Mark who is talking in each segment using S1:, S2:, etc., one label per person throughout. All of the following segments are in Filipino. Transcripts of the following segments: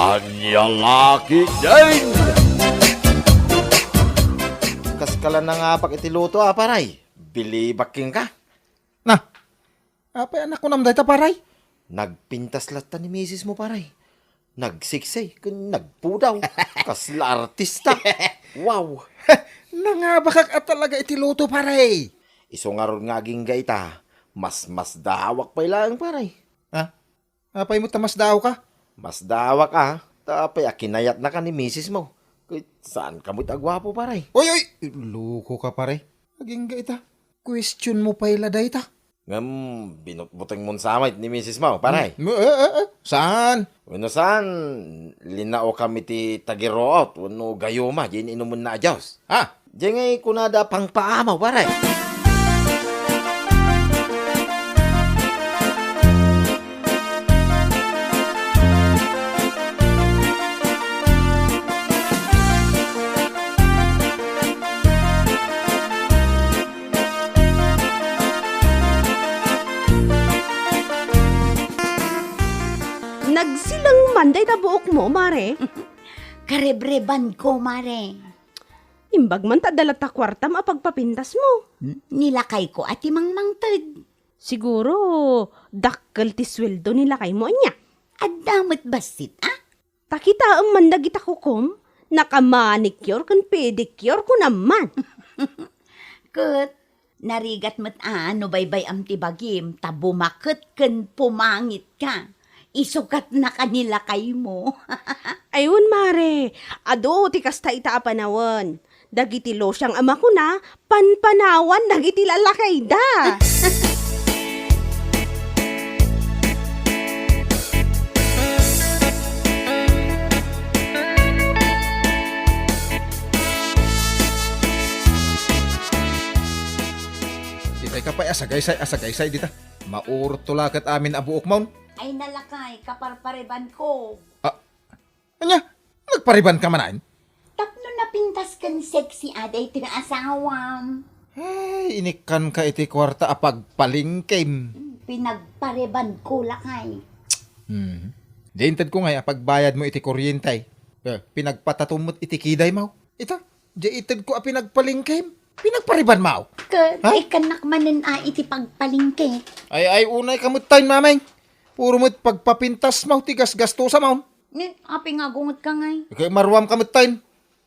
S1: Anya laki din! Kaskala na nga pak itiluto paray. Bili baking ka.
S2: Nah, apa anak ko namday ta paray?
S1: Nagpintas lata ni misis mo paray. Nagsiksay, nagpudaw. Kasla artista. Wow!
S2: Nangabakak at talaga itiluto paray.
S1: Iso nga ron nga ging gaita. Mas dawak pa ilang paray.
S2: Ha? Apay mo tamas daw ka?
S1: Mas dawak ka. Tapay akinayat na ka ni misis mo. Kahit saan ka mo't agwapo paray.
S2: Oy! Luko ka paray. Aging ita. Question mo pa ila day ta.
S1: Ngam, binutbuteng mo sa amay ni misis mo paray.
S2: Saan?
S1: Wano saan, linao kami ti tagiroot. Wano gayoma, diyan inumun na adyaws.
S2: Ha?
S1: Diyan ngay kunada pang paamaw paray.
S3: Nagsilang manday ta buok mo, mare.
S4: Karebreban ko, mare.
S3: Imbag man ta dalat ta kwarta mapagpapintas mo.
S4: Nilakay ko at imangmangtad.
S3: Siguro, dakkel ti sweldo nila kay mo anya.
S4: At damot basit, ah?
S3: Takita ang mandagita kukom, nakamanicure kan pedicure ko naman.
S4: Kat, narigat mo't ano baybay am tibagim, tabumakot kan pumangit ka. Isukat na kanila kay mo.
S3: Ayun, mare. Ado, ti kasta ita apanawan. Dagiti lo siyang ama ko na, panpanawan, dagiti lalakay da.
S2: Itay ka pa asagaysay dita. Maurtulakat amin abuok maun.
S4: Ay nalakay, kaparpareban ko.
S2: Anya, nagpariban ka manain?
S4: Tapno na pintas kan sexy aday tinasawam.
S2: Ay, inikan ka iti kwarta apag palingkim.
S4: Pinagpareban ko lakay.
S2: Diintad ko nga pagbayad mo iti kuryentay. Pinagpatatumot iti kiday mau. Ita, diintad ko pinagpalingkim. Pinagpariban mau.
S4: Kat,
S2: Ha?
S4: ay kanak manen iti pagpalingke.
S2: Ay, unay kamot tayo mamay. Puro mo't pagpapintas mau, tigas gasto sa mau.
S4: Api nga gungot ka ngay.
S2: Kaya marwam kamot tayo.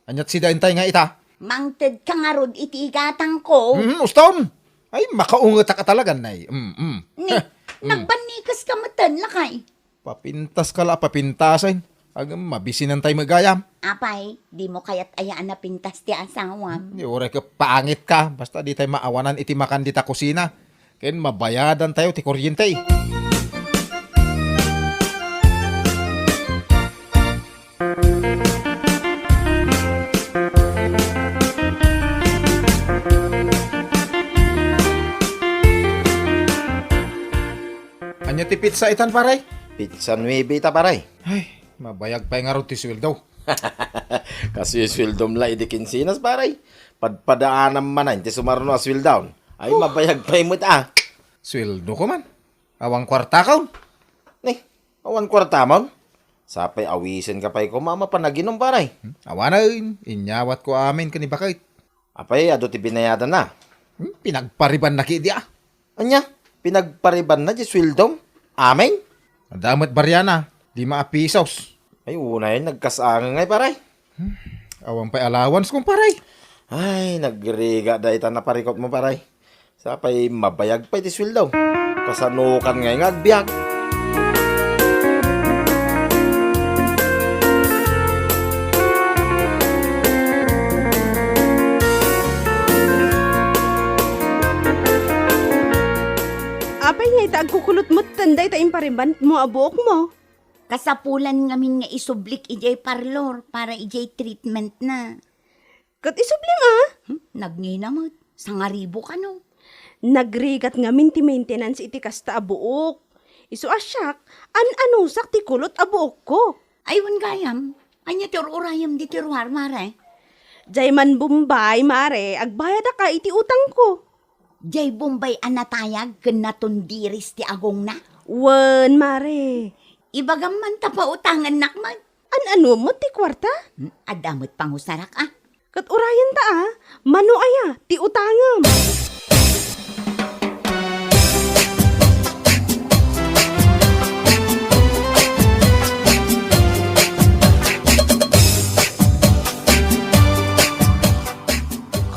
S2: Anyat si daintay nga ita.
S4: Mangted ka nga rod iti igatang ko.
S2: Uston. Ay, makaungot ka talaga, nay.
S4: Nagbanikas ka matan lakay.
S2: Papintas ka la, papintasin. Agam, mabisinan tayo magayam.
S4: Apay, di mo kaya't ayaan na pintas ti asawam.
S2: Di oray ka, pangit ka. Basta di tayo maawanan iti makan di ta kusina. Kaya mabayadan tayo ti kuryente. Anya ti pizza itan paray?
S1: Pizza 9 ta paray.
S2: Ay, mabayag pa nga ro ti sweldo.
S1: Kasi swildom la idi kinsinas paray. Padpadaanam manan ti sumarno a swildown. Ay mabayag pa imot
S2: Sweldo ko man. Awang kwarta kaon.
S1: Awan kwarta mon. Sapay awisen ka pay ko mama panaginom paray.
S2: Awanan, inyawat ko amin kanibakait.
S1: Apay ado ti binayadan na.
S2: Pinagpariban na ki di ah.
S1: Anya, pinagpariban na di swildom. Amen.
S2: Madamat baryana, di maapisaws.
S1: Ay unay nagkasangan ngay paray.
S2: Awang pa allowance kong paray.
S1: Ay, nagriga da ita na parikot mo paray. Sapay mabayag pa iti sweldo. Kasanukan ngay ngagbiag.
S3: Apay nga ita agkukulot mo, tanday ta impariban mo abuok mo.
S4: Kasapulan ngamin nga isublik ijay parlor para ijay treatment na.
S3: Kat isublim ah.
S4: Nagninamot, sangaribo ka no.
S3: Nagrigat nga ti maintenance iti kasta abuok. Isu asyak, an-anusak ti kulot abuok ko.
S4: Aywan gayam, anya ti urayam di ti ruhar mare.
S3: Jay man Bombay, mare, agbayad ka iti utang ko.
S4: Jay Bombay anatayag ken natundiris ti agong na.
S3: Wen, mare.
S4: Ibagam man ta pa utangan nakman.
S3: Ano mo ti kwarta?
S4: Adamot pangusarak ah.
S3: Kat urayan ta mano aya, ti utangam.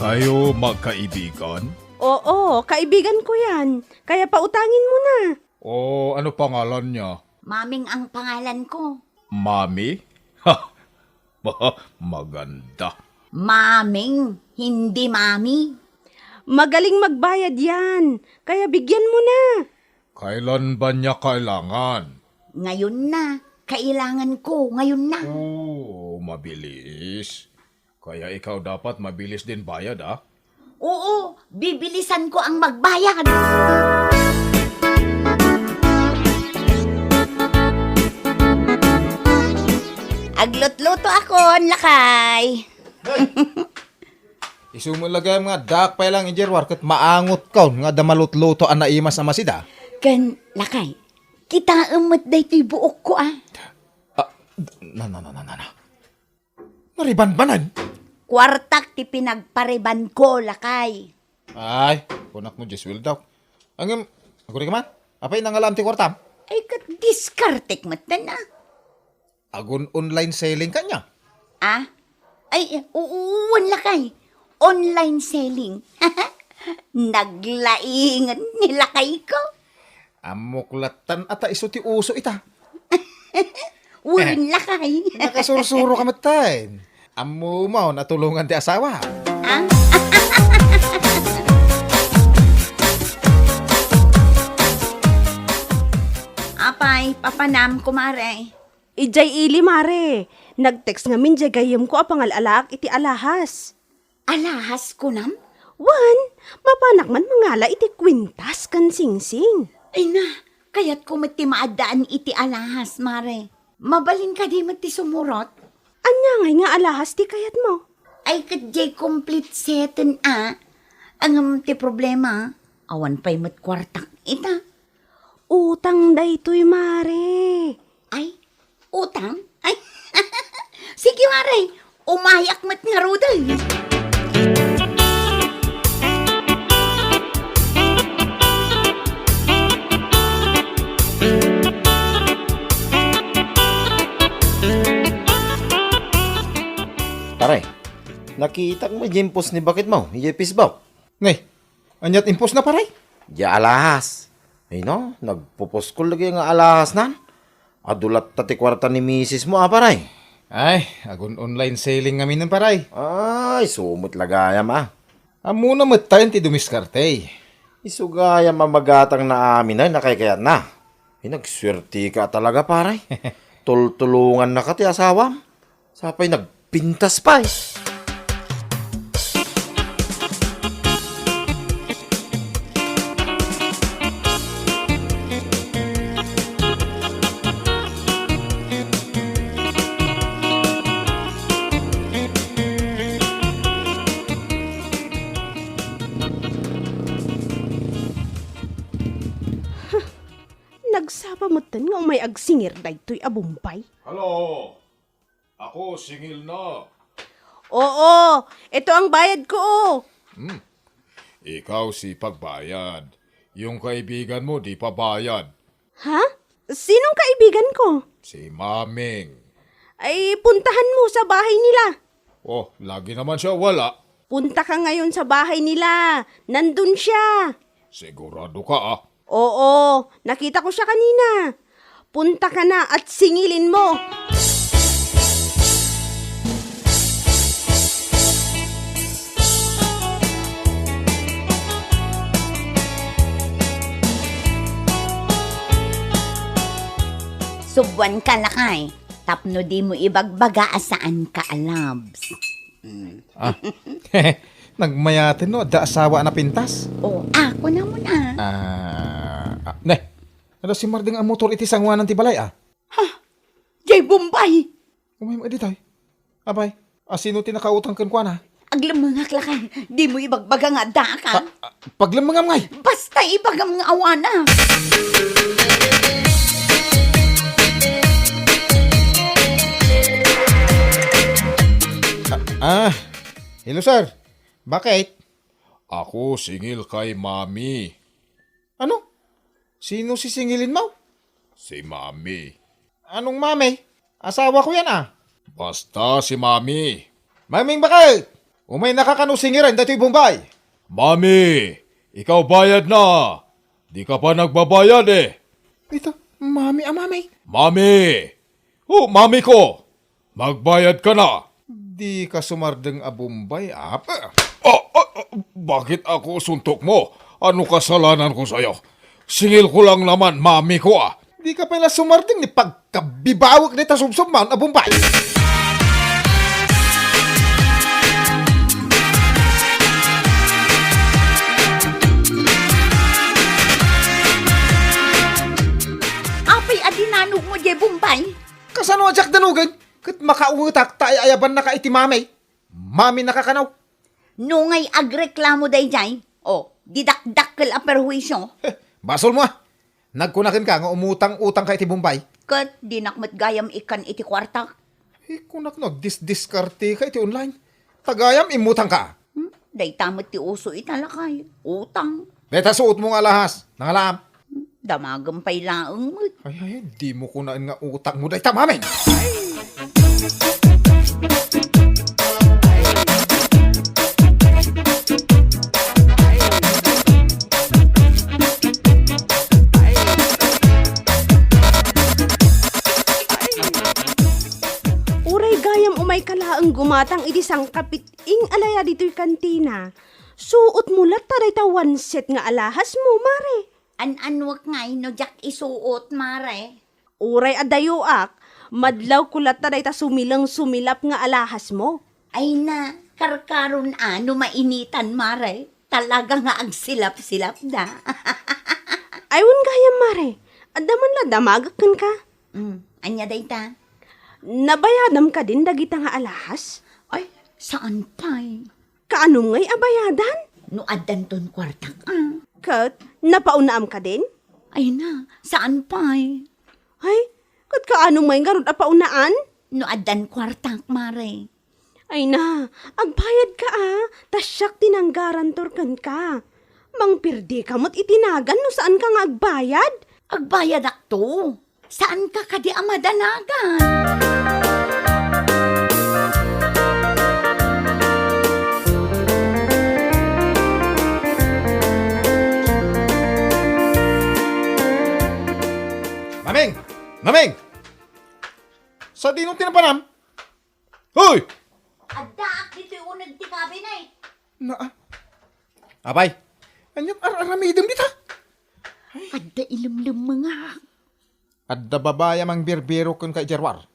S2: Kayo magkaibigan?
S3: Oo, kaibigan ko yan. Kaya pautangin mo na.
S2: O ano pangalan niya?
S4: Maming ang pangalan ko.
S2: Mami? Ha! Maganda.
S4: Maming, hindi mami.
S3: Magaling magbayad yan. Kaya bigyan mo na.
S2: Kailan ba niya kailangan?
S4: Ngayon na. Kailangan ko, ngayon na.
S2: Oh, mabilis. Kaya ikaw dapat mabilis din bayad, ah?
S4: Oo, bibilisan ko ang magbayad. Aglot-loto ako, lakay.
S2: Isumulagay mga dak pa lang injerwar kat maangot ka nga damalot-loto ang naimas ama sida.
S4: Kan, lakay, kita umot day to'y buok ko ah.
S2: Na. Nariban-banan?
S4: Kwartak ti pinagpariban ko, lakay.
S2: Ay, kunak mo Jeswil daw. Ang ako rin ka man? Apay nangalam ti kwartam?
S4: Ay, kat diskartek matan na.
S2: Agun online selling kanya.
S4: Ah? Ay, uwan lakay. Online selling. Naglaingan nilakay ko.
S2: Amuklatan ata iso ti uso ita.
S4: Uwan lakay.
S2: Nakasursuro ka matay. Amu mo natulungan ti asawa.
S4: Ah? Apay, papanam kumare.
S3: Ijay ili mare. Nag-text nga min gayam ko apang alalak iti alahas.
S4: Alahas ko nam?
S3: Wan, mapanak man mangala iti kwintas kan singsing.
S4: Ay na, kaya't kumiti maadaan iti alahas, mare. Mabalin ka di mati sumurot.
S3: Anya ngay nga alahas ti kayat mo.
S4: Ay kadjay complete seten Ang ti problema, awan pa'y mat kwartak ita.
S3: Utang daytoy mare.
S4: Ay, utang? Ay, sige mare, umayak mat nga ruday.
S1: Taray, nakita ko may jimpos ni bakit mo, iyepis ba?
S2: Ngay, anyat impos na paray.
S1: Di alahas. Ay no, nagpupuskol lagi nga alahas nan. Adulat tati kwarta ni misis mo aparay.
S2: Ay, agun online selling ngamin ng paray.
S1: Ay, sumot lagayam
S2: Amo na matayin ti dumiskarte.
S1: Isugayam magatang na amin ay nakikayat na. Ay, nagswerte ka talaga paray. Tultulungan na ka ti asawam. Sapay nagpintas pa eh.
S3: Nagsapa mo tan nga umay agsingir daytoy abumbay.
S2: Hello, ako singil na.
S3: Oo, ito ang bayad ko.
S2: Ikaw si pagbayad. Yung kaibigan mo di pa bayad.
S3: Ha? Sinong kaibigan ko?
S2: Si Maming.
S3: Ay, puntahan mo sa bahay nila.
S2: Oh, lagi naman siya wala.
S3: Punta ka ngayon sa bahay nila. Nandun siya.
S2: Sigurado ka ah.
S3: Oo, nakita ko siya kanina. Punta ka na at singilin mo.
S4: Subwan ka lakay. Tapno di mo ibagbaga asaan ka alabs.
S2: Nagmayatin no, da asawa na pintas.
S4: O, ako na muna.
S2: Ne, ano si Marding ang motor iti sangwanan ti balay ah?
S4: Jay Bombay!
S2: Umay mo editay. Abay, sino tinakautang kan kwa na?
S4: Aglamangak lakay. Di mo ibagbaga nga da ka.
S2: Paglamangam ngay.
S4: Basta ibagam nga awana.
S2: Ah, hello sir. Bakit?
S5: Ako singil kay Mami.
S2: Ano? Sino sisingilin mo?
S5: Si Mami.
S2: Anong mami? Asawa ko yan ah.
S5: Basta si Mami.
S2: Maming bakit? Umay nakakanusingiran dati Bombay.
S5: Mami, ikaw bayad na. Di ka pa nagbabayad eh.
S2: Ito, mami mami.
S5: Mami! Oh, Mami ko! Magbayad ka na.
S2: Di ka sumardeng a Bombay ah.
S5: Bakit ako suntok mo? Ano kasalanan ko sa'yo? Singil ko lang naman, Mami ko ah.
S2: Di ka pala sumardeng ni pagkabibawak ni tasubsubman a Bombay.
S4: Apay adinanog mo, Jay Bombay.
S2: Kasano ajak danugan? Kat makautak tayo ayaban na ka iti mami. Mami nakakanaw.
S4: Nungay agreklamo day jay. O, didakdakkel a perwisyo.
S2: Basol mo ah. Nagkunakin ka nga umutang-utang ka iti Bombay.
S4: Kat dinakmat gayam ikan iti kwarta.
S2: Kunak nagdisdiskarte ka iti online. Tagayam imutang ka.
S4: Day tamat ti uso italakay. Utang.
S2: Beta suot mo nga lahas. Nangalam.
S4: Damagam pay laeng mo.
S2: Ay, di mo kunaan nga utang mo day tamamin.
S3: Uray gayam umay kalaang gumatang iti sangkapit ing alaya dito'y kantina. Suot mo taray ta one set nga alahas mo, mare.
S4: An-anwak ngay no jak isuot, mare.
S3: Uray adayoak, madlaw kulat taray ta sumilang-sumilap nga alahas mo.
S4: Ay na, karkaron ano mainitan, mare. Talaga nga ang silap-silap da.
S3: Ayun gayam, mare. Adaman la damagakan ka.
S4: Anya day ta?
S3: Nabayadam ka din dagita nga alahas?
S4: Ay, saan pa'y?
S3: Kaano ngay abayadan?
S4: No adan ton kwartak
S3: Kat, napaunaam ka din?
S4: Ay na, saan pa'y?
S3: Ay, kat kaanong may garod a paunaan?
S4: No adan kwartak, mare.
S3: Ay na, agbayad ka tasyak tinanggarantor kan ka. Mang pirdi ka mo't itinagan no saan ka nga agbayad?
S4: Agbayad akto. Saan ka kadi amadanagan?
S2: Maming! Maming! Sa dinong tinapanam? Hoy!
S4: Adaak dito yung unag ti cabinet.
S2: Abay, anyang aramidem dita.
S4: Ada ilumlum mga.
S2: Adda babaya mang birbiro kun kay Jarwar.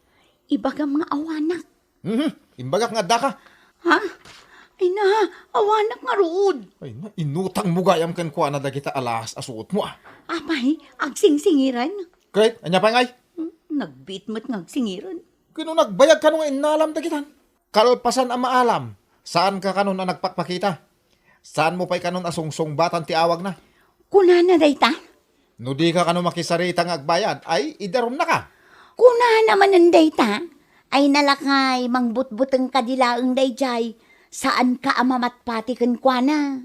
S4: Ibaga mga awanak.
S2: Imbagak nga adda ka.
S4: Ha? Ay na, awanak nga rood.
S2: Ay na, inutang mo gayam kan kuha na dagita alas asuot mo ah.
S4: Apay, agsing-singiran.
S2: Great, anya pa ngay?
S4: Nagbit mo't ngagsingiran.
S2: Kino nagbayag ka nung inalam dagitan. Kalpasan ang maalam. Saan ka kanon na nagpakpakita? Saan mo pa'y kanon asungsong batan ti awag na?
S4: Kuna na day ta?
S2: No di ka kanon makisarita ng agbayad, ay idarom na ka.
S4: Kuna naman ng day ta? Ay nalakay, mangbutbuteng kadilaang day jay. Saan ka amamatpatikan kwa na?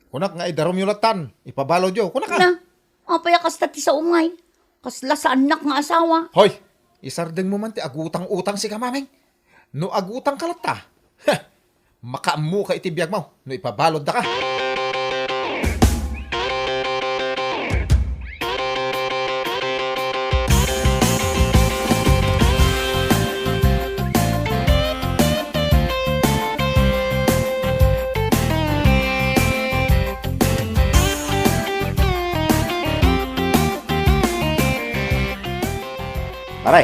S2: Kunak nga idarom yulatan. Ipabalo diyo, kunak ka.
S4: Na, apay akasta ti sa umay. Kasla sa anak nga asawa.
S2: Hoy, isardeng mo man ti agutang-utang si kamameng. No agutang kalata. Makaamu ka itibiyag mo. No ipabalod na ka.
S1: Paray,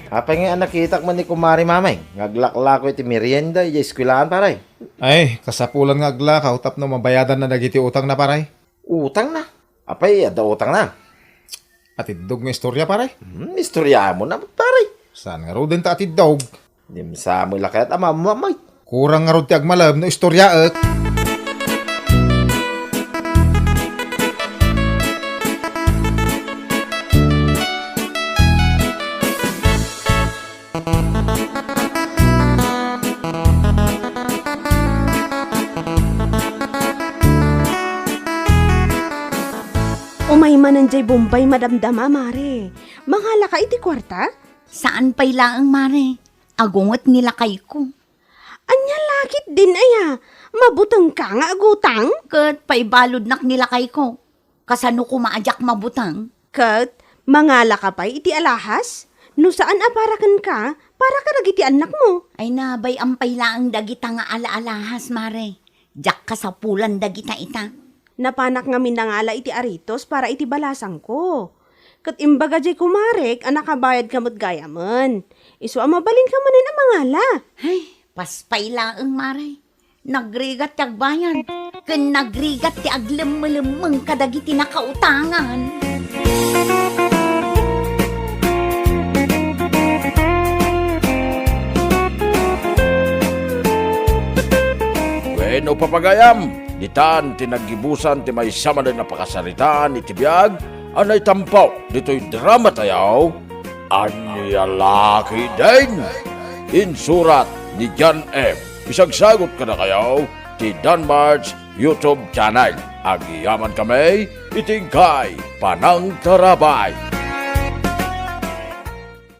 S1: apay nga nakita man ni Kumari Mamay. Ngaglak-lako iti merienda, iti eskwelahan, paray.
S2: Ay, kasapulan nga aglakaw tapno mabayadan na dagiti utang na paray.
S1: Utang na. Apay, ada utang na.
S2: At idog nga istorya paray.
S1: Istorya mo na, paray.
S2: Saan nga ro din ta atidog?
S1: Dimsa mo lakayat ama mamay.
S2: Kurang nga ro ti agmalab no istorya et.
S3: jay Bombay madamdama, mare. Mangala ka iti kwarta?
S4: Saan pa'y laang, mare? Agungot nilakay ko.
S3: Anya lakit din aya. Mabutang ka nga agutang?
S4: Kat pa'y balod nak nilakay ko. Kasano ko maajak mabutang?
S3: Kat, mangala ka pa iti alahas? No saan aparakan ka, para ka nagiti anak mo.
S4: Ay nabay ampay laang dagita nga alaalahas, mare. Jak ka sa pulan dagita ita.
S3: Napanak nga minangala iti aritos para iti balasang ko. Kat imbaga jay kumarek, anak kabayad kamot gayaman. Iso mabalin ka manin ang mangala.
S4: Ay, paspay laang, mare. Nagrigat ti agbayan. Ken nagrigat ti aglemmelemeng kadagiti nakautangan.
S1: Bueno, papagayam, ditan tinagibusan ti may sama na napakasaritaan iti biyag, anay tampaw, dito'y drama tayaw, anyalaki din. Insurat ni John M. Isagsagot ka na kayaw, ti Danmar's YouTube channel. Agiyaman kami, itingkay, panang tarabay.